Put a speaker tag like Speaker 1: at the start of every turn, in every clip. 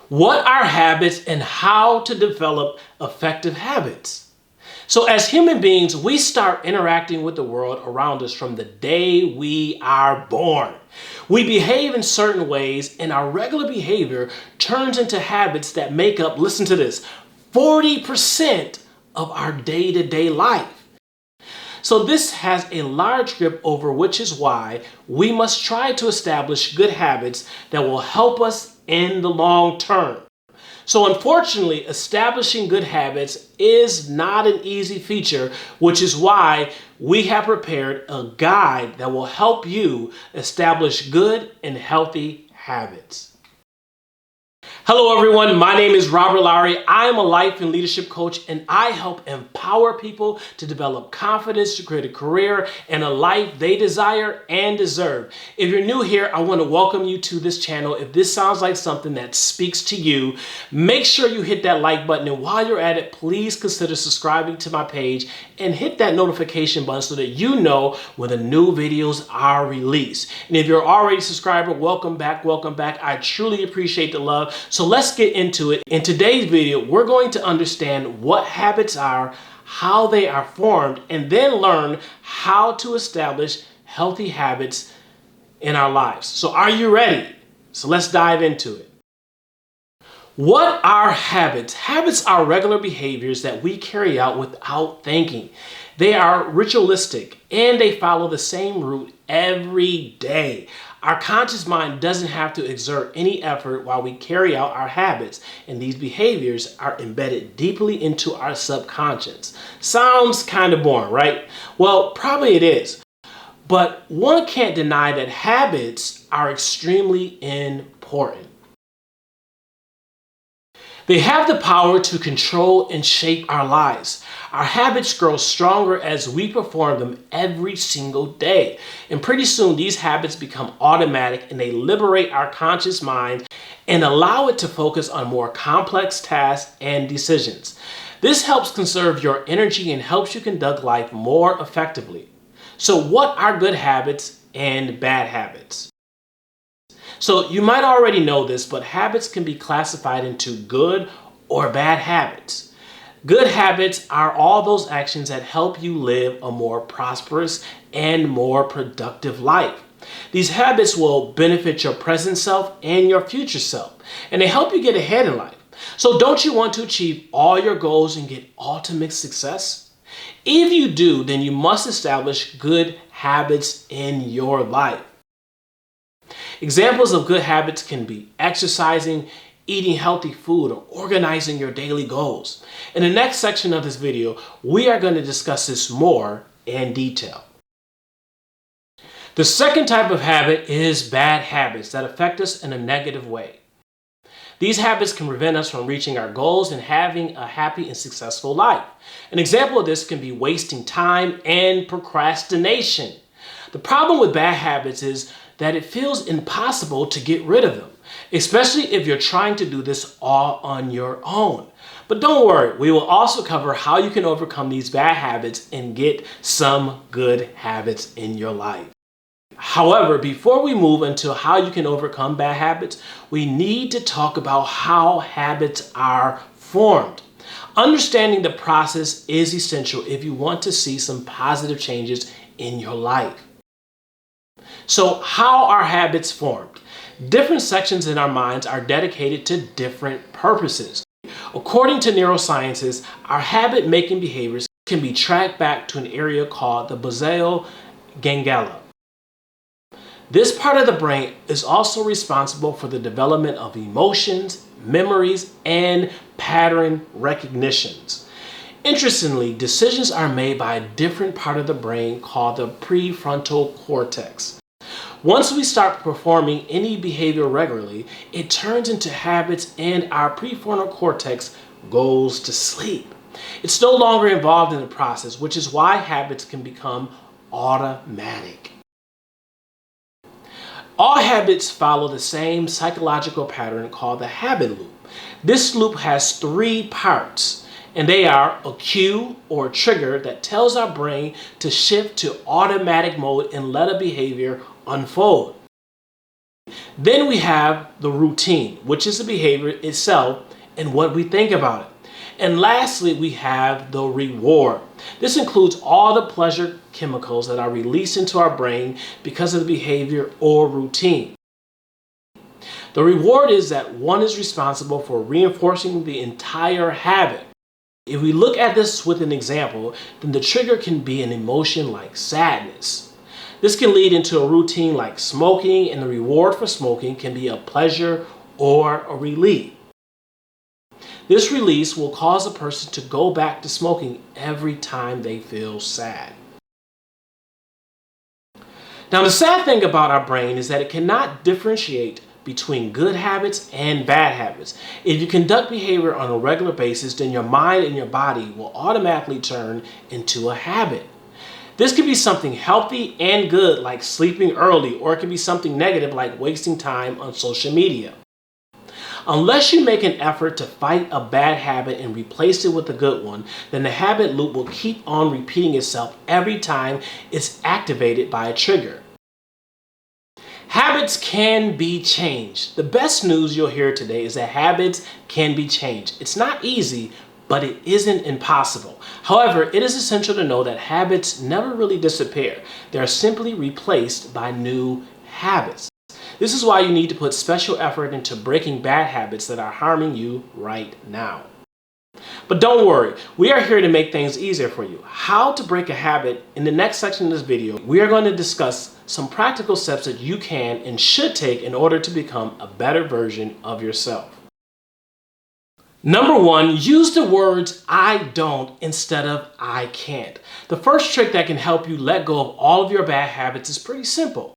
Speaker 1: What are habits and how to develop effective habits? So as human beings, we start interacting with the world around us from the day we are born. We behave in certain ways, and our regular behavior turns into habits that make up, listen to this, 40% of our day-to-day life. So this has a large grip over, which is why we must try to establish good habits that will help us in the long term. So unfortunately, establishing good habits is not an easy feature, which is why we have prepared a guide that will help you establish good and healthy habits. Hello everyone, my name is Robert Lowry. I am a life and leadership coach, and I help empower people to develop confidence to create a career and a life they desire and deserve. If you're new here, I want to welcome you to this channel. If this sounds like something that speaks to you, make sure you hit that like button, and while you're at it, please consider subscribing to my page and hit that notification button so that you know when the new videos are released. And if you're already a subscriber, welcome back, welcome back. I truly appreciate the love. So let's get into it. In today's video, we're going to understand what habits are, how they are formed, and then learn how to establish healthy habits in our lives. So are you ready? So let's dive into it. What are habits? Habits are regular behaviors that we carry out without thinking. They are ritualistic and they follow the same route every day. Our conscious mind doesn't have to exert any effort while we carry out our habits, and these behaviors are embedded deeply into our subconscious. Sounds kind of boring, right? Well, probably it is. But one can't deny that habits are extremely important. They have the power to control and shape our lives. Our habits grow stronger as we perform them every single day. And pretty soon these habits become automatic, and they liberate our conscious mind and allow it to focus on more complex tasks and decisions. This helps conserve your energy and helps you conduct life more effectively. So what are good habits and bad habits? So you might already know this, but habits can be classified into good or bad habits. Good habits are all those actions that help you live a more prosperous and more productive life. These habits will benefit your present self and your future self, and they help you get ahead in life. So don't you want to achieve all your goals and get ultimate success? If you do, then you must establish good habits in your life. Examples of good habits can be exercising, eating healthy food, or organizing your daily goals. In the next section of this video, we are going to discuss this more in detail. The second type of habit is bad habits that affect us in a negative way. These habits can prevent us from reaching our goals and having a happy and successful life. An example of this can be wasting time and procrastination. The problem with bad habits is that it feels impossible to get rid of them, especially if you're trying to do this all on your own. But don't worry, we will also cover how you can overcome these bad habits and get some good habits in your life. However, before we move into how you can overcome bad habits, we need to talk about how habits are formed. Understanding the process is essential if you want to see some positive changes in your life. So how are habits formed? Different sections in our minds are dedicated to different purposes. According to neurosciences, our habit-making behaviors can be tracked back to an area called the basal ganglia. This part of the brain is also responsible for the development of emotions, memories, and pattern recognitions. Interestingly, decisions are made by a different part of the brain called the prefrontal cortex. Once we start performing any behavior regularly, it turns into habits and our prefrontal cortex goes to sleep. It's no longer involved in the process, which is why habits can become automatic. All habits follow the same psychological pattern called the habit loop. This loop has three parts, and they are a cue or trigger that tells our brain to shift to automatic mode and let a behavior unfold. Then we have the routine, which is the behavior itself and what we think about it. And lastly, we have the reward. This includes all the pleasure chemicals that are released into our brain because of the behavior or routine. The reward is that one is responsible for reinforcing the entire habit. If we look at this with an example, then the trigger can be an emotion like sadness. This can lead into a routine like smoking, and the reward for smoking can be a pleasure or a relief. This release will cause a person to go back to smoking every time they feel sad. Now, the sad thing about our brain is that it cannot differentiate between good habits and bad habits. If you conduct behavior on a regular basis, then your mind and your body will automatically turn into a habit. This could be something healthy and good like sleeping early, or it could be something negative like wasting time on social media. Unless you make an effort to fight a bad habit and replace it with a good one, then the habit loop will keep on repeating itself every time it's activated by a trigger. Habits can be changed. The best news you'll hear today is that habits can be changed. It's not easy, but it isn't impossible. However, it is essential to know that habits never really disappear. They are simply replaced by new habits. This is why you need to put special effort into breaking bad habits that are harming you right now. But don't worry, we are here to make things easier for you. How to break a habit. In the next section of this video, we are going to discuss some practical steps that you can and should take in order to become a better version of yourself. Number one, use the words I don't instead of I can't. The first trick that can help you let go of all of your bad habits is pretty simple.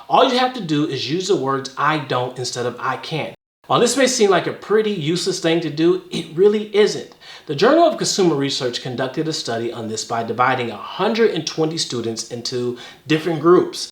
Speaker 1: All you have to do is use the words I don't instead of I can't. While this may seem like a pretty useless thing to do, it really isn't. The Journal of Consumer Research conducted a study on this by dividing 120 students into different groups.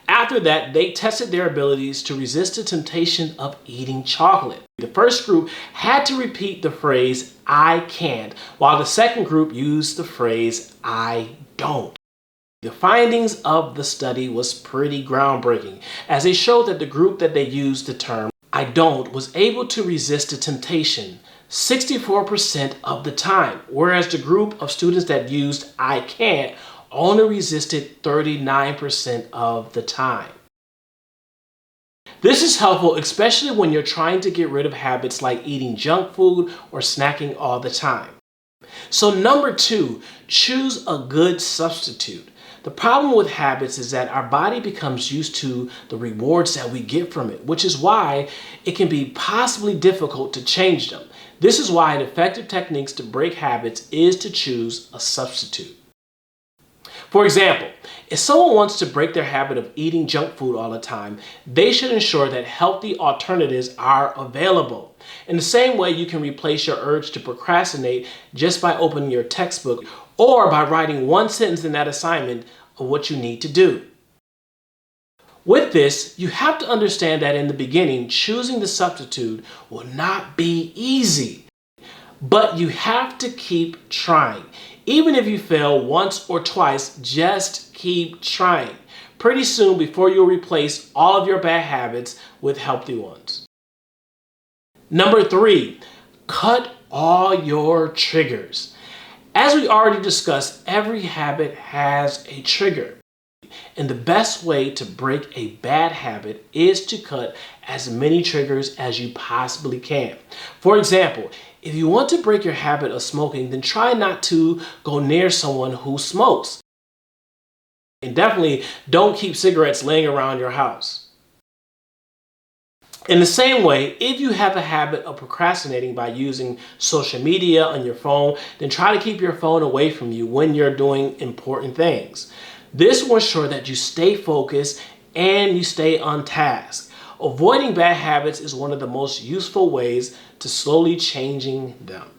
Speaker 1: After that, they tested their abilities to resist the temptation of eating chocolate. The first group had to repeat the phrase I can't, while the second group used the phrase I don't. The findings of the study was pretty groundbreaking, as they showed that the group that they used the term I don't was able to resist the temptation 64% of the time, whereas the group of students that used I can't only resisted 39% of the time. This is helpful, especially when you're trying to get rid of habits like eating junk food or snacking all the time. So number two, choose a good substitute. The problem with habits is that our body becomes used to the rewards that we get from it, which is why it can be possibly difficult to change them. This is why an effective technique to break habits is to choose a substitute. For example, if someone wants to break their habit of eating junk food all the time, they should ensure that healthy alternatives are available. In the same way, you can replace your urge to procrastinate just by opening your textbook or by writing one sentence in that assignment of what you need to do. With this, you have to understand that in the beginning, choosing the substitute will not be easy, but you have to keep trying. Even if you fail once or twice, just keep trying. Pretty soon, before you'll replace all of your bad habits with healthy ones. Number three, cut all your triggers. As we already discussed, every habit has a trigger. And the best way to break a bad habit is to cut as many triggers as you possibly can. For example, if you want to break your habit of smoking, then try not to go near someone who smokes. And definitely don't keep cigarettes laying around your house. In the same way, if you have a habit of procrastinating by using social media on your phone, then try to keep your phone away from you when you're doing important things. This will ensure that you stay focused and you stay on task. Avoiding bad habits is one of the most useful ways to slowly changing them.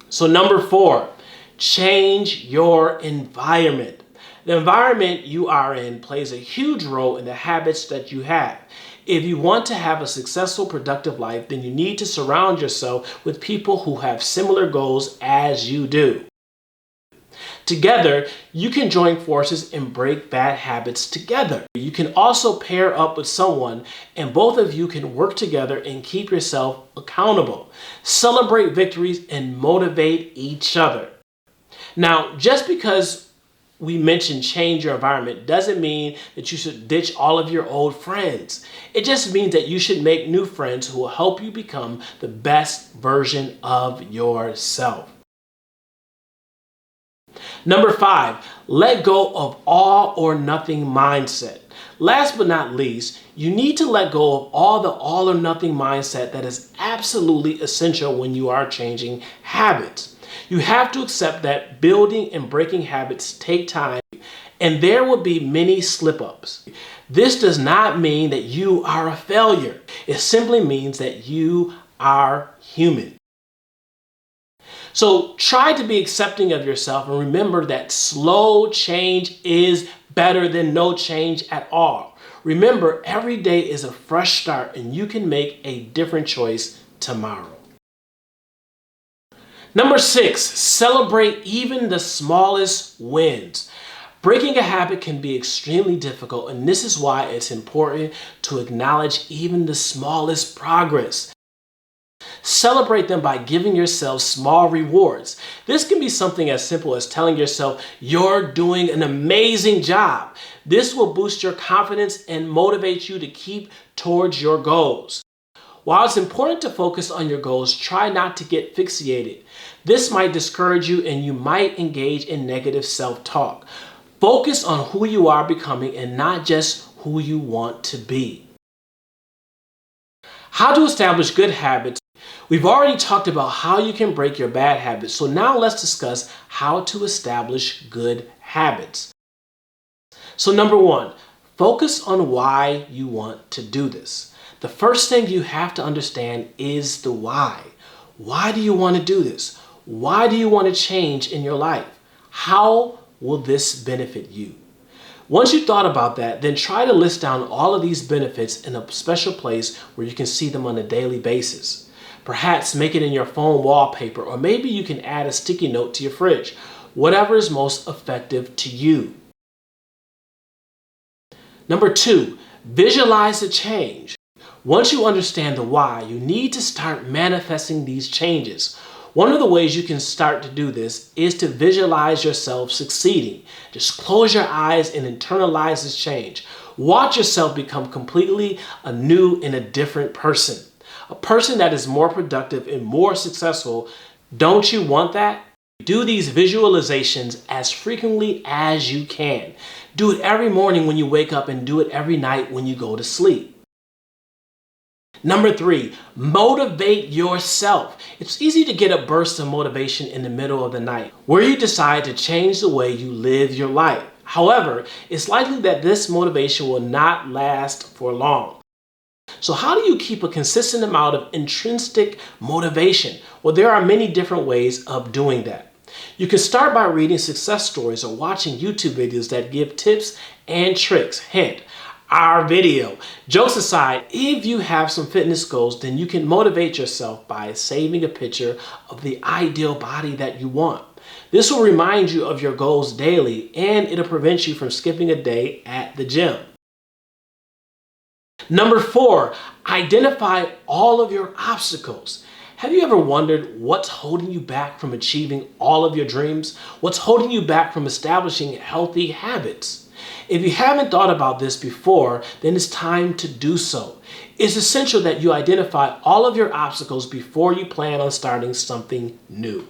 Speaker 1: So number four, change your environment. The environment you are in plays a huge role in the habits that you have. If you want to have a successful, productive life, then you need to surround yourself with people who have similar goals as you do. Together, you can join forces and break bad habits together. You can also pair up with someone and both of you can work together and keep yourself accountable. Celebrate victories and motivate each other. Now, just because we mentioned change your environment doesn't mean that you should ditch all of your old friends. It just means that you should make new friends who will help you become the best version of yourself. Number 5, let go of all or nothing mindset. Last but not least, you need to let go of all or nothing mindset that is absolutely essential when you are changing habits. You have to accept that building and breaking habits take time, and there will be many slip-ups. This does not mean that you are a failure. It simply means that you are human. So try to be accepting of yourself and remember that slow change is better than no change at all. Remember, every day is a fresh start and you can make a different choice tomorrow. Number 6, celebrate even the smallest wins. Breaking a habit can be extremely difficult, and this is why it's important to acknowledge even the smallest progress. Celebrate them by giving yourself small rewards. This can be something as simple as telling yourself you're doing an amazing job. This will boost your confidence and motivate you to keep towards your goals. While it's important to focus on your goals, try not to get fixated. This might discourage you and you might engage in negative self-talk. Focus on who you are becoming and not just who you want to be. How to establish good habits. We've already talked about how you can break your bad habits, so now let's discuss how to establish good habits. So number 1, focus on why you want to do this. The first thing you have to understand is the why. Why do you want to do this? Why do you want to change in your life? How will this benefit you? Once you've thought about that, then try to list down all of these benefits in a special place where you can see them on a daily basis. Perhaps make it in your phone wallpaper, or maybe you can add a sticky note to your fridge. Whatever is most effective to you. Number 2, visualize the change. Once you understand the why, you need to start manifesting these changes. One of the ways you can start to do this is to visualize yourself succeeding. Just close your eyes and internalize this change. Watch yourself become completely a new and a different person. A person that is more productive and more successful. Don't you want that? Do these visualizations as frequently as you can. Do it every morning when you wake up and do it every night when you go to sleep. Number 3, motivate yourself. It's easy to get a burst of motivation in the middle of the night where you decide to change the way you live your life. However, it's likely that this motivation will not last for long. So how do you keep a consistent amount of intrinsic motivation? Well, there are many different ways of doing that. You can start by reading success stories or watching YouTube videos that give tips and tricks. Hint, our video. Jokes aside, if you have some fitness goals, then you can motivate yourself by saving a picture of the ideal body that you want. This will remind you of your goals daily, and it'll prevent you from skipping a day at the gym. Number 4, identify all of your obstacles. Have you ever wondered what's holding you back from achieving all of your dreams? What's holding you back from establishing healthy habits? If you haven't thought about this before, then it's time to do so. It's essential that you identify all of your obstacles before you plan on starting something new.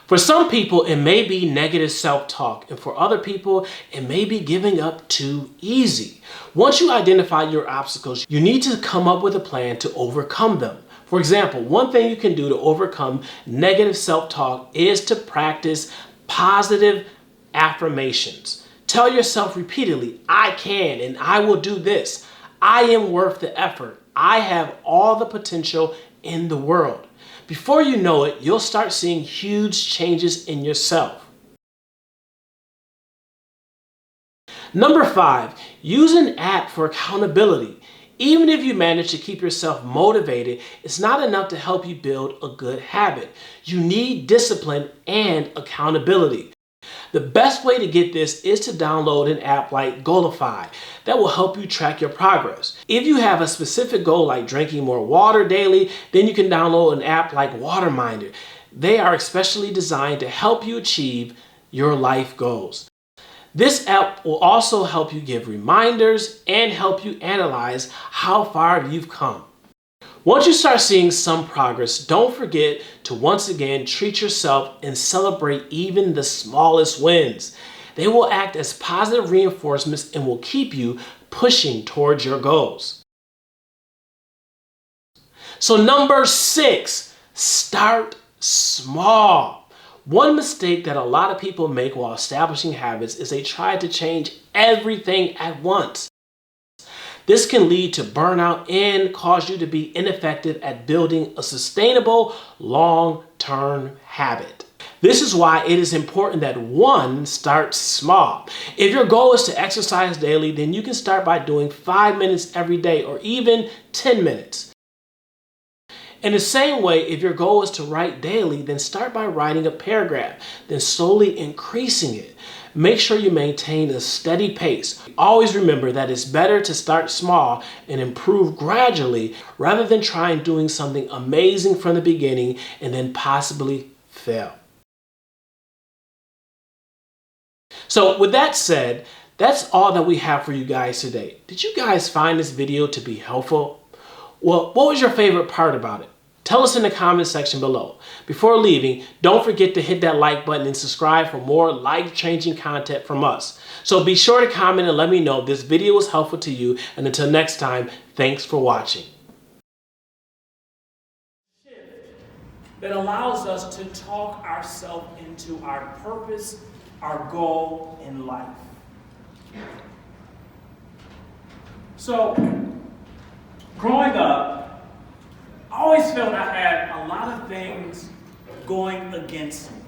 Speaker 1: For some people, it may be negative self-talk, and for other people, it may be giving up too easy. Once you identify your obstacles, you need to come up with a plan to overcome them. For example, one thing you can do to overcome negative self-talk is to practice positive affirmations. Tell yourself repeatedly, I can and I will do this. I am worth the effort. I have all the potential in the world. Before you know it, you'll start seeing huge changes in yourself. Number 5, use an app for accountability. Even if you manage to keep yourself motivated, it's not enough to help you build a good habit. You need discipline and accountability. The best way to get this is to download an app like Goalify that will help you track your progress. If you have a specific goal like drinking more water daily, then you can download an app like Waterminder. They are especially designed to help you achieve your life goals. This app will also help you give reminders and help you analyze how far you've come. Once you start seeing some progress, don't forget to once again treat yourself and celebrate even the smallest wins. They will act as positive reinforcements and will keep you pushing towards your goals. So number 6, start small. One mistake that a lot of people make while establishing habits is they try to change everything at once. This can lead to burnout and cause you to be ineffective at building a sustainable long-term habit. This is why it is important that one starts small. If your goal is to exercise daily, then you can start by doing 5 minutes every day or even 10 minutes. In the same way, if your goal is to write daily, then start by writing a paragraph, then slowly increasing it. Make sure you maintain a steady pace. Always remember that it's better to start small and improve gradually rather than trying doing something amazing from the beginning and then possibly fail. So with that said, that's all that we have for you guys today. Did you guys find this video to be helpful? Well, what was your favorite part about it? Tell us in the comment section below. Before leaving, don't forget to hit that like button and subscribe for more life-changing content from us. So be sure to comment and let me know if this video was helpful to you. And until next time, thanks for watching. That allows us to talk ourselves into our purpose, our goal in life. So, growing up, I always felt I had a lot of things going against me.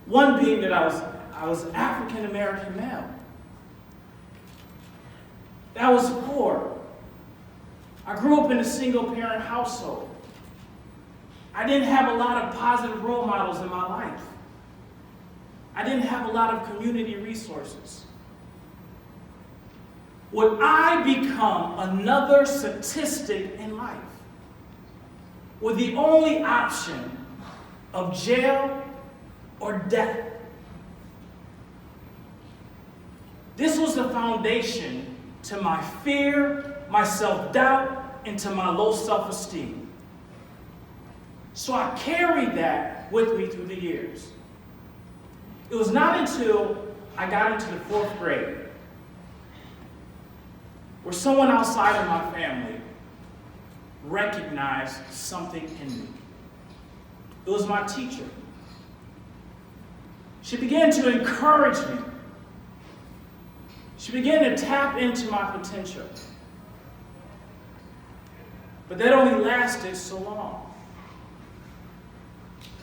Speaker 1: One being that I was African American male. That I was poor. I grew up in a single parent household. I didn't have a lot of positive role models in my life. I didn't have a lot of community resources. Would I become another statistic in life with the only option of jail or death? This was the foundation to my fear, my self-doubt, and to my low self-esteem. So I carried that with me through the years. It was not until I got into the 4th grade where someone outside of my family recognized something in me. It was my teacher. She began to encourage me. She began to tap into my potential. But that only lasted so long.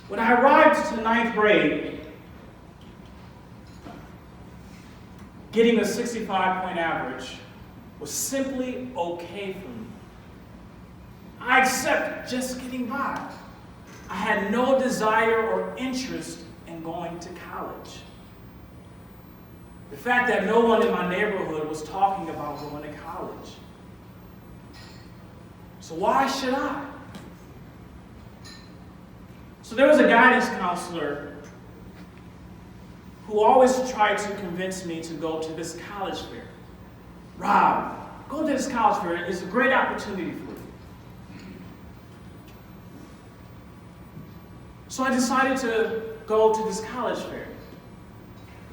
Speaker 1: When I arrived to 9th grade, getting a 65-point average was simply okay for me. I accepted just getting by. I had no desire or interest in going to college. The fact that no one in my neighborhood was talking about going to college. So why should I? So there was a guidance counselor who always tried to convince me to go to this college fair. Rob, go to this college fair. It's a great opportunity for you. So I decided to go to this college fair.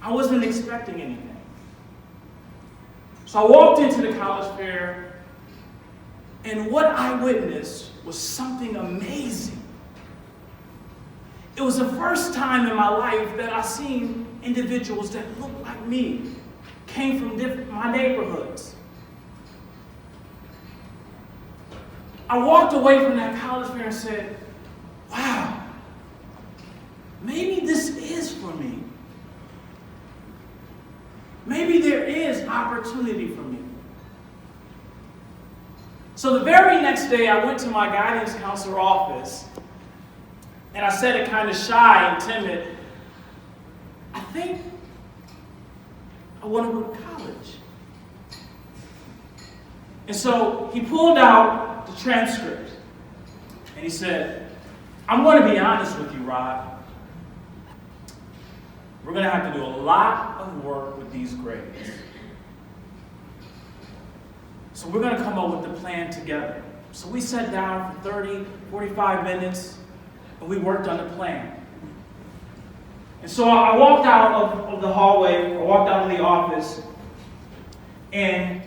Speaker 1: I wasn't expecting anything. So I walked into the college fair, and what I witnessed was something amazing. It was the first time in my life that I seen individuals that looked like me, came from my neighborhoods. I walked away from that college fair and said, wow, maybe this is for me. Maybe there is opportunity for me.
Speaker 2: So the very next day, I went to my guidance counselor office, and I said it kind of shy and timid, I think I want to go to college. And so he pulled out the transcript, and he said, I'm going to be honest with you, Rod. We're going to have to do a lot of work with these grades. So we're going to come up with a plan together. So we sat down for 30, 45 minutes, and we worked on the plan. And so I walked out of the hallway, I walked out of the office, and